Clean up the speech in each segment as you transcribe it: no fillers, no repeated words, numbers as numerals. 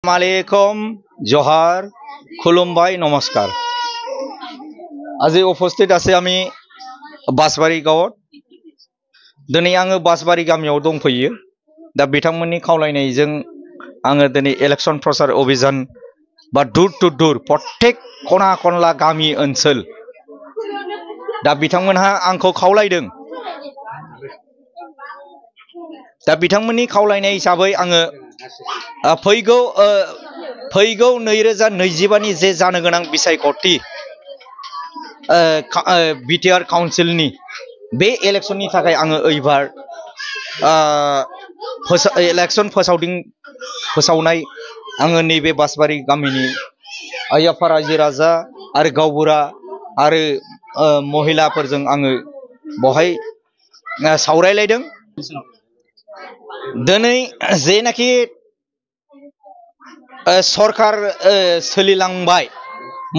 आलाइकुम जोहार खुलुमबाय नमस्कार आज उपस्थित आसे आमी बासबारि गावत दिनै आङो बासबारि गामियाव दंफैयो दा बिथांमोननि खावलायनायजों आङो दिनै इलेक्शन प्रचार अभियान बा दूर टू दूर प्रत्येक खना खनला गामि ओनसोल दा बिथांमोनहा आंखौ खावलायदों दा बिथांमोननि खावलायनाय हिसाबै आङो फैगौ 2025 नि जे जानो गोनां बिसायख'थि बिटिआर काउन्सिलनि बे इलेक्शननि थाखाय आङो एबार इलेक्शन फोसावनाय आङो नैबे बासबारि गामिनि आय्याफा रायजो राजा आरो गावबुरा आरो महिलाफोरजों आङो बहाय सावरायलायदों दिनै जेनाखि सरकार सोलिलांबाय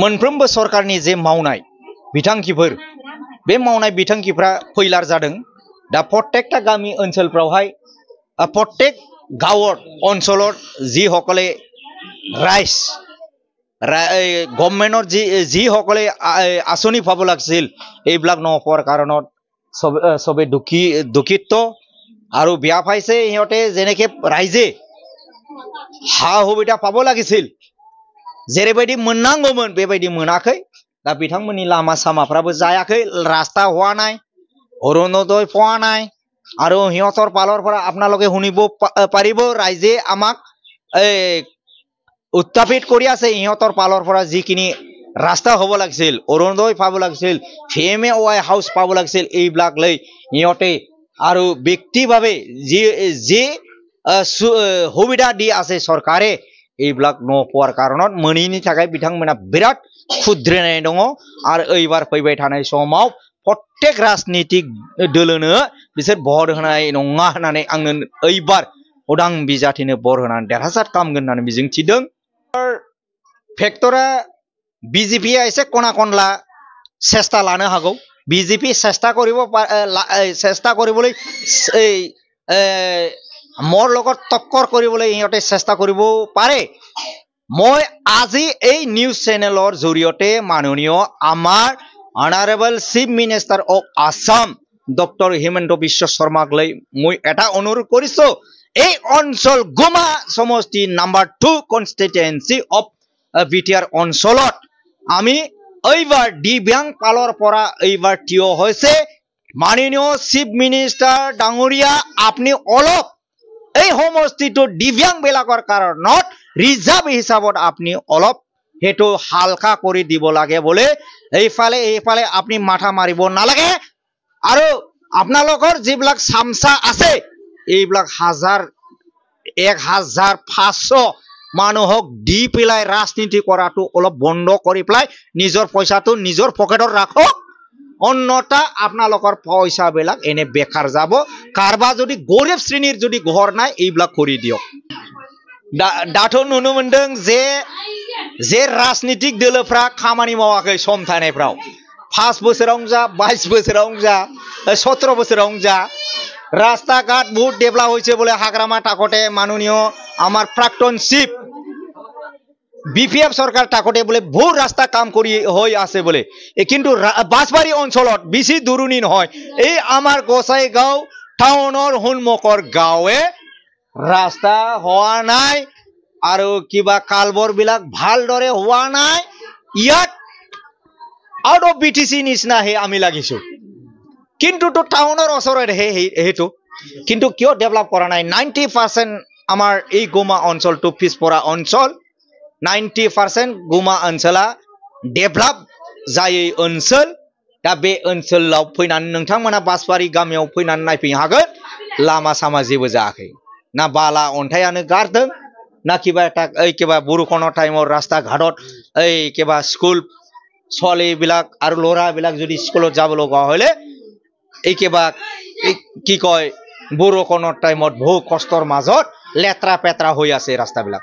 मोनफ्रोमबो सरकारनि जे मावनाय बिथांखिफोर बे मावनाय बिथांखिफ्रा फैलार जादों दा प्रत्येकटा गामि ओनसोलफ्रावहाय प्रत्येक गावत अनसलत जी हकले राइज गभर्नमेन्टर जी हकले आसनी पाब लागছিল এইবিলাক নপোৱাৰ কাৰণত সবে দুখিত আৰু বিয়া পাইছে ইহঁতে যেনেকে ৰাইজে हा हुबिदा पाब लागिছিল जेरैबायदि मोननांगौमोन बेबायदि मोनाखै दा बिथांमोननि लामा सामाफ्राबो जायाखै रास्ता होआ नाय अरुणोदय पोआ नाय आरो हिहतर पालरफोरा आपनालोके हुनिब पारिब राइजे आमाक उत्तापित करि आछे हिहतर पालरफोरा जिखिनि रास्ता होब लागছিল अरुणोदय पाब लागছিল PMAY हाउस पाब लागছিল এইবিলাক লৈ হিহতে আৰু ব্যক্তিভাৱে যি हुबिदा दी आसे सरकारे এইবিলাক नपोৱাৰ কাৰণত मोनैनि थाखाय बिथांमोना बिराद खुद्रिनाय दङ आरो एबार फैबाय थानाय समाव प्रत्येक राजनीतिक दलोनो बिसोर भट होनाय नङा होननानै आंनो एबार उदां बिजाथिनो भट होनानै देरहासार खालामगोन होननानै मिजिंथिदों फेक्टरा बीजेपी एसे खना खनला चेष्टा लानो हागौ बीजेपी चेष्टा কৰিবলৈ मोर লগত टक्कर কৰিবলৈ ইহঁতে চেষ্টা কৰিব পাৰে মই আজি এই নিউজ চেনেলৰ জৰিয়তে মাননীয় আমাৰ honourable chief minister of Assam doctor Himanta Biswa শৰ্মাক লৈ মই এটা অনুৰোধ কৰিছো এই অঞ্চল গুমা সমষ্টি নাম্বাৰ 2 কনস্টিটুৱেন্সি অফ বিটিআৰ অঞ্চলত আমি এইবাৰ দিব্যাং পালৰ পৰা এইবাৰ থিয় হৈছে মাননীয় চিফ মিনিষ্টাৰ ডাঙৰীয়া আপুনি অলপ এই সমষ্টিটো দিব্যাং বেলাকৰ কাৰণত ৰিজাৰ্ভ হিচাপত আপুনি অলপ হেতু হালকা কৰি দিব লাগে বলে এইফালে আপুনি মাথা মাৰিব নালাগে আৰু আপোনালোকৰ যিবিলাক সামসা আছে এইবিলাক 1500 মানুহক দি পেলাই ৰাজনীতি কৰাটো অলপ বন্ধ কৰি পেলাই নিজৰ পইচাটো নিজৰ পকেটত ৰাখক অন্যথা আপোনালোকৰ পইচা বিলাক এনে বেকাৰ যাব কাৰবা যদি গৰিব শ্ৰেণীৰ যদি ঘৰ নাই এইবিলাক কৰি দিয়ক দাथ' नुनो मोनदों जे राजनीतिक दलोफ्रा खामानि मावाखै सम थानायफ्राव 5 बोसोरावनो जा 22 बोसोरावनो जा 17 बोसोरावनो जा रास्ता घाट बहुत डेभलप হইছে বলে हाग्रामा टाकटे माननीय आमार प्राक्तन चिफ बीपीएफ सरकार टाकटे बोले बहुत रास्ता काम करी हई आसे बोले किन्तु बासबारि अञ्चलत बेसि दुरुनी নহয় এই आमार गोसाईगाঁও टाउनर हुनमकर गाँवे रास्ता होआ नाय आरो किबा कालबर बिलाक भालदरे होआ नाय यात आउट अफ बीटीसी निसना हे आमी लागिছো किन्तु तो टाउनर ओसरत हे हेतु किन्तु किय डेभलप करा नाय 90% आमार এই गोमा अञ्चल तो पिसपरा अञ्चल 90% गुमा ओनसोला डेभलप जायै ओनसोल दा बे ओनसोलाव फैनानै नोंथांमोना बासबारि गामियाव फैनानै नायफैनो हागोन लामा सामा जेबो जायाखै ना बाला अन्थायानो गारदों ना किबा बरखনৰ टाइमाव रास्ता घाटत किबा स्कुल ছোৱালী বিলাক আৰু ল'ৰা বিলাক যদি স্কুলত যাব লগা হলে কিবা কি কয় বৰষুণৰ টাইমত বহু কষ্টৰ মাজত লেত্ৰা পেত্ৰা হৈ আছে ৰাস্তাবিলাক